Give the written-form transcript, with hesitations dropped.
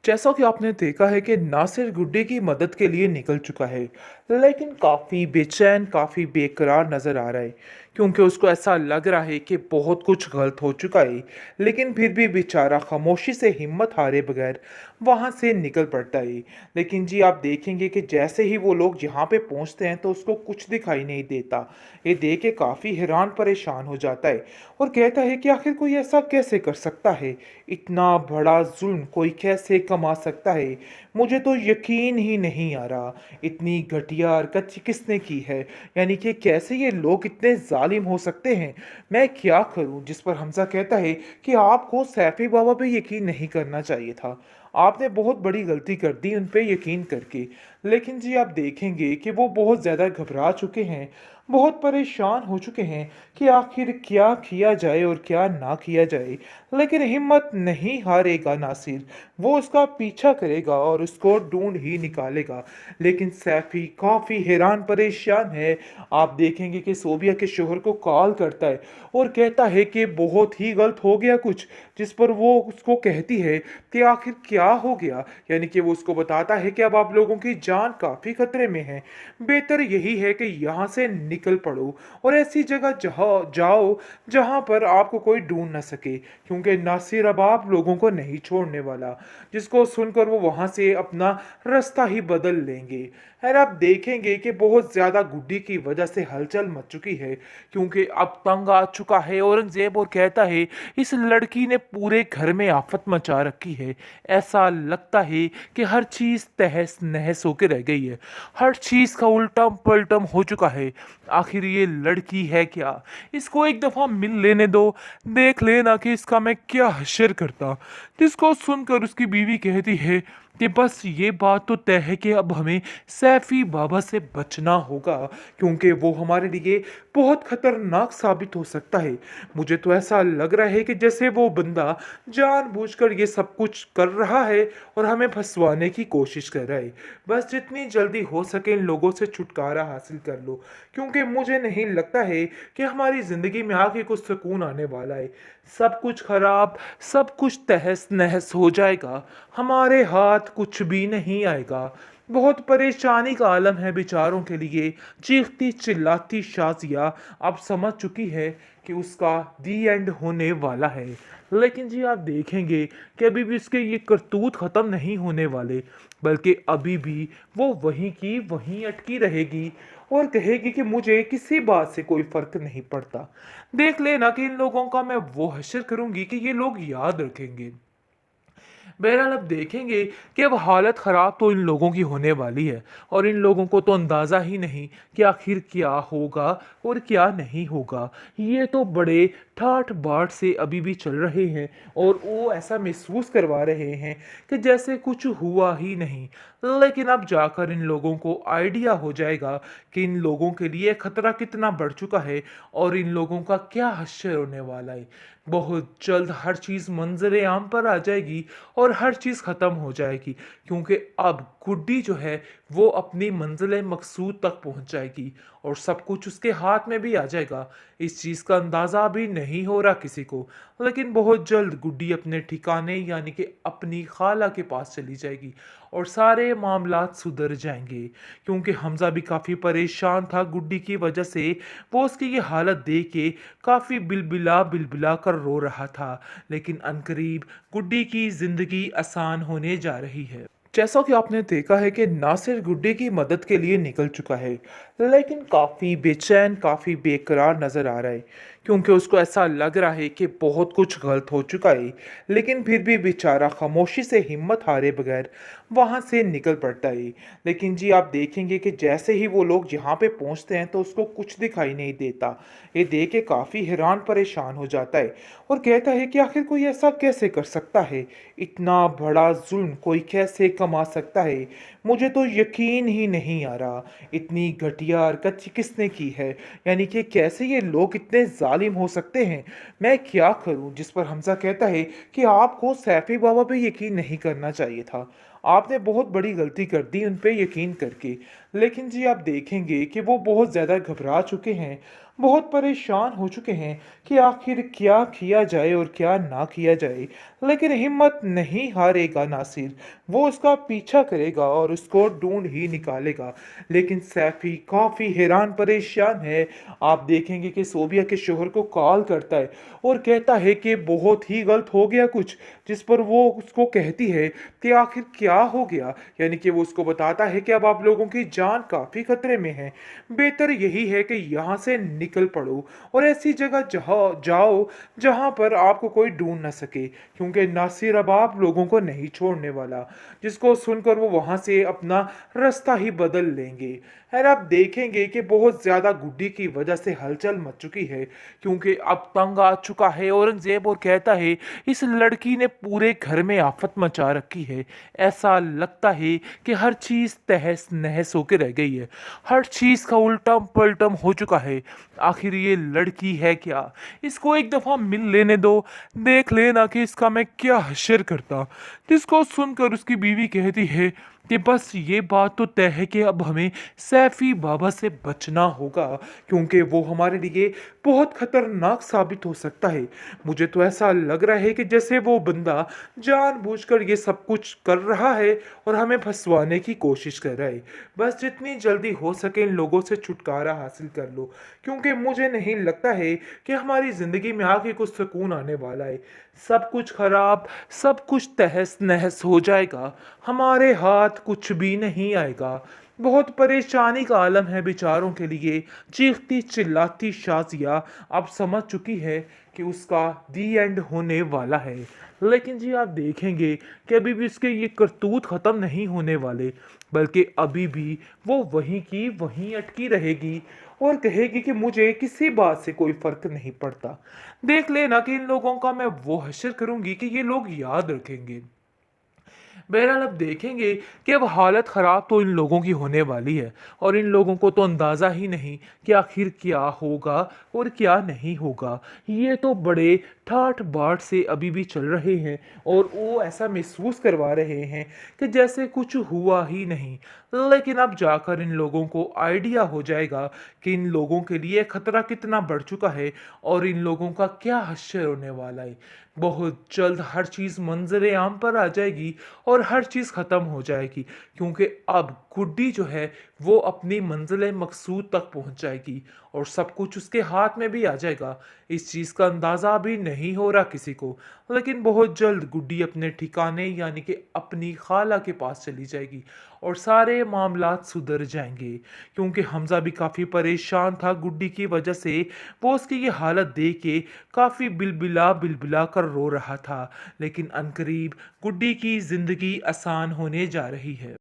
जैसा कि आपने देखा है कि नासिर गुड्डे की मदद के लिए निकल चुका है, लेकिन काफ़ी बेचैन, काफ़ी बेकरार नज़र आ रहा है, क्योंकि उसको ऐसा लग रहा है कि बहुत कुछ गलत हो चुका है। लेकिन फिर भी बेचारा खामोशी से हिम्मत हारे बगैर वहाँ से निकल पड़ता है। लेकिन जी आप देखेंगे कि जैसे ही वो लोग यहाँ पे पहुँचते हैं तो उसको कुछ दिखाई नहीं देता। ये देख के काफ़ी हैरान परेशान हो जाता है और कहता है कि आखिर कोई ऐसा कैसे कर सकता है, इतना बड़ा जुल्म कोई कैसे कमा सकता है। मुझे तो यकीन ही नहीं आ रहा, इतनी घटिया हरकत किसने की है। यानी कि कैसे ये लोग इतने जालिम हो सकते हैं। मैं क्या करूं। जिस पर हमजा कहता है कि आपको सैफी बाबा पे यकीन नहीं करना चाहिए था, आपने बहुत बड़ी गलती कर दी उन पे यकीन करके। लेकिन जी आप देखेंगे कि वो बहुत ज़्यादा घबरा चुके हैं, बहुत परेशान हो चुके हैं कि आखिर क्या किया जाए और क्या ना किया जाए। लेकिन हिम्मत नहीं हारेगा नासिर, वो उसका पीछा करेगा और उसको ढूंढ ही निकालेगा। लेकिन सैफी काफ़ी हैरान परेशान है। आप देखेंगे कि सोबिया के शोहर को कॉल करता है और कहता है कि बहुत ही गलत हो गया कुछ। जिस पर वो उसको कहती है कि आखिर क्या हो गया। यानी कि वो उसको बताता है कि अब आप लोगों की जान काफ़ी खतरे में है, बेहतर यही है कि यहाँ से निकल पड़ो और ऐसी जगह जहाँ जाओ जहाँ पर आपको कोई ढूंढ ना सके, क्योंकि नासिर अब आप लोगों को नहीं छोड़ने वाला। जिसको सुनकर वो वहाँ से अपना रास्ता ही बदल लेंगे। खैर आप देखेंगे कि बहुत ज़्यादा गुड्डी की वजह से हलचल मच चुकी है, क्योंकि अब तंग आ चुका है औरंगजेब और कहता है इस लड़की ने पूरे घर में आफत मचा रखी है। ऐसा लगता है कि हर चीज़ तहस नहस होकर रह गई है, हर चीज़ का उल्टम पलटम हो चुका है। आखिर ये लड़की है क्या, इसको एक दफ़ा मिल लेने दो, देख लेना कि इसका मैं क्या हश्र करता। जिसको सुनकर उसकी बीवी कहती है कि बस ये बात तो तय है कि अब हमें सैफी बाबा से बचना होगा, क्योंकि वो हमारे लिए बहुत खतरनाक साबित हो सकता है। मुझे तो ऐसा लग रहा है कि जैसे वो बंदा जानबूझकर ये सब कुछ कर रहा है और हमें फंसवाने की कोशिश कर रहा है। बस जितनी जल्दी हो सके इन लोगों से छुटकारा हासिल कर लो, क्योंकि मुझे नहीं लगता है कि हमारी ज़िंदगी में आगे कुछ सुकून आने वाला है। सब कुछ खराब, सब कुछ तहस नहस हो जाएगा, हमारे हाथ कुछ भी नहीं आएगा। बहुत परेशानी का आलम है बेचारों के लिए। चीखती चिल्लाती शाजिया अब समझ चुकी है कि उसका दी एंड होने वाला है। लेकिन जी आप देखेंगे कि अभी भी उसके ये करतूत ख़त्म नहीं होने वाले, बल्कि अभी भी वो वहीं की वहीं अटकी रहेगी और कहेगी कि मुझे किसी बात से कोई फ़र्क नहीं पड़ता। देख लेना कि इन लोगों का मैं वो हश्र करूँगी कि ये लोग याद रखेंगे। बहरहाल अब देखेंगे कि अब हालत ख़राब तो इन लोगों की होने वाली है, और इन लोगों को तो अंदाज़ा ही नहीं कि आखिर क्या होगा और क्या नहीं होगा। ये तो बड़े ठाठ बाट से अभी भी चल रहे हैं और वो ऐसा महसूस करवा रहे हैं कि जैसे कुछ हुआ ही नहीं। लेकिन अब जाकर इन लोगों को आइडिया हो जाएगा कि इन लोगों के लिए खतरा कितना बढ़ चुका है और इन लोगों का क्या हश्र होने वाला है। बहुत जल्द हर चीज़ मंजर आम पर आ जाएगी और हर चीज़ ख़त्म हो जाएगी, क्योंकि अब गुड्डी जो है वो अपनी मंजिल मकसूद तक पहुंच जाएगी और सब कुछ उसके हाथ में भी आ जाएगा। इस चीज़ का अंदाज़ा अभी नहीं हो रहा किसी को, लेकिन बहुत जल्द गुड्डी अपने ठिकाने यानी कि अपनी खाला के पास चली जाएगी और सारे मामलात सुधर जाएंगे। क्योंकि हमज़ा भी काफ़ी परेशान था गुड्डी की वजह से, वो उसकी ये हालत देख के काफ़ी बिलबिला बिलबिला कर रो रहा था। लेकिन अनकरीब गुड्डी की ज़िंदगी आसान होने जा रही है। जैसा कि आपने देखा है कि नासिर गुड्डी की मदद के लिए निकल चुका है, लेकिन काफ़ी बेचैन, काफ़ी बेकरार नज़र आ रहा है, क्योंकि उसको ऐसा लग रहा है कि बहुत कुछ गलत हो चुका है। लेकिन फिर भी बेचारा खामोशी से हिम्मत हारे बगैर वहाँ से निकल पड़ता है। लेकिन जी आप देखेंगे कि जैसे ही वो लोग यहाँ पे पहुँचते हैं तो उसको कुछ दिखाई नहीं देता। ये देख के काफ़ी हैरान परेशान हो जाता है और कहता है कि आखिर कोई ऐसा कैसे कर सकता है, इतना बड़ा जुल्म कोई कैसे कमा सकता है। मुझे तो यकीन ही नहीं आ रहा, इतनी घटिया हरकत किसने की है। यानी कि कैसे ये लोग इतने जालिम हो सकते हैं। मैं क्या करूं। जिस पर हमजा कहता है कि आपको सैफी बाबा पे यकीन नहीं करना चाहिए था, आपने बहुत बड़ी गलती कर दी उन पे यकीन करके। लेकिन जी आप देखेंगे कि वो बहुत ज़्यादा घबरा चुके हैं, बहुत परेशान हो चुके हैं कि आखिर क्या किया जाए और क्या ना किया जाए। लेकिन हिम्मत नहीं हारेगा नासिर, वो उसका पीछा करेगा और उसको ढूंढ ही निकालेगा। लेकिन सैफी काफ़ी हैरान परेशान है। आप देखेंगे कि सोबिया के शोहर को कॉल करता है और कहता है कि बहुत ही गलत हो गया कुछ, जिस पर वो उसको कहती है कि आखिर क्या हो गया। यानी कि वो उसको बताता है कि अब आप लोगों की जान काफ़ी खतरे में है, बेहतर यही है कि यहाँ से निकल पड़ो और ऐसी जगह जहाँ जाओ जहाँ पर आपको कोई ढूंढ ना सके, क्योंकि नासिर अब आप लोगों को नहीं छोड़ने वाला। जिसको सुनकर वो वहाँ से अपना रास्ता ही बदल लेंगे। और आप देखेंगे कि बहुत ज़्यादा गुड्डी की वजह से हलचल मच चुकी है, क्योंकि अब तंग आ चुका है औरंगजेब और कहता है इस लड़की ने पूरे घर में आफत मचा रखी है। ऐसा लगता है कि हर चीज़ तहस नहस होकर रह गई है, हर चीज़ का उल्टम पलटम हो चुका है। आखिर ये लड़की है क्या? इसको एक दफ़ा मिल लेने दो, देख लेना कि इसका मैं क्या हश्र करता। जिसको सुनकर उसकी बीवी कहती है कि बस ये बात तो तय है कि अब हमें सैफी बाबा से बचना होगा, क्योंकि वो हमारे लिए बहुत खतरनाक साबित हो सकता है। मुझे तो ऐसा लग रहा है कि जैसे वो बंदा जानबूझकर ये सब कुछ कर रहा है और हमें फंसवाने की कोशिश कर रहा है। बस जितनी जल्दी हो सके इन लोगों से छुटकारा हासिल कर लो, क्योंकि मुझे नहीं लगता है कि हमारी ज़िंदगी में आगे कुछ सुकून आने वाला है। सब कुछ खराब, सब कुछ तहस नहस हो जाएगा, हमारे हाथ कुछ भी नहीं आएगा। बहुत परेशानी का आलम है बेचारों के लिए। चीखती चिल्लाती शाजिया अब समझ चुकी है कि उसका दी एंड होने वाला है। लेकिन जी आप देखेंगे कि अभी भी उसके ये करतूत ख़त्म नहीं होने वाले, बल्कि अभी भी वो वहीं की वहीं अटकी रहेगी और कहेगी कि मुझे किसी बात से कोई फ़र्क नहीं पड़ता। देख लेना कि इन लोगों का मैं वो हश्र करूँगी कि ये लोग याद रखेंगे। बहरहाल अब देखेंगे कि अब हालत ख़राब तो इन लोगों की होने वाली है, और इन लोगों को तो अंदाज़ा ही नहीं कि आखिर क्या होगा और क्या नहीं होगा। ये तो बड़े ठाठ बाट से अभी भी चल रहे हैं और वो ऐसा महसूस करवा रहे हैं कि जैसे कुछ हुआ ही नहीं। लेकिन अब जाकर इन लोगों को आइडिया हो जाएगा कि इन लोगों के लिए खतरा कितना बढ़ चुका है और इन लोगों का क्या हश्र होने वाला है। बहुत जल्द हर चीज़ मंजर आम पर आ जाएगी और हर चीज़ ख़त्म हो जाएगी, क्योंकि अब गुड्डी जो है वो अपनी मंजिल मकसूद तक पहुंच जाएगी और सब कुछ उसके हाथ में भी आ जाएगा। इस चीज़ का अंदाज़ा अभी नहीं हो रहा किसी को, लेकिन बहुत जल्द गुड्डी अपने ठिकाने यानी कि अपनी खाला के पास चली जाएगी और सारे मामलात सुधर जाएंगे। क्योंकि हमज़ा भी काफ़ी परेशान था गुड्डी की वजह से। वो उसकी ये हालत देख के काफ़ी बिलबिला बिलबिला कर रो रहा था। लेकिन अनकरीब गुड्डी की ज़िंदगी आसान होने जा रही है।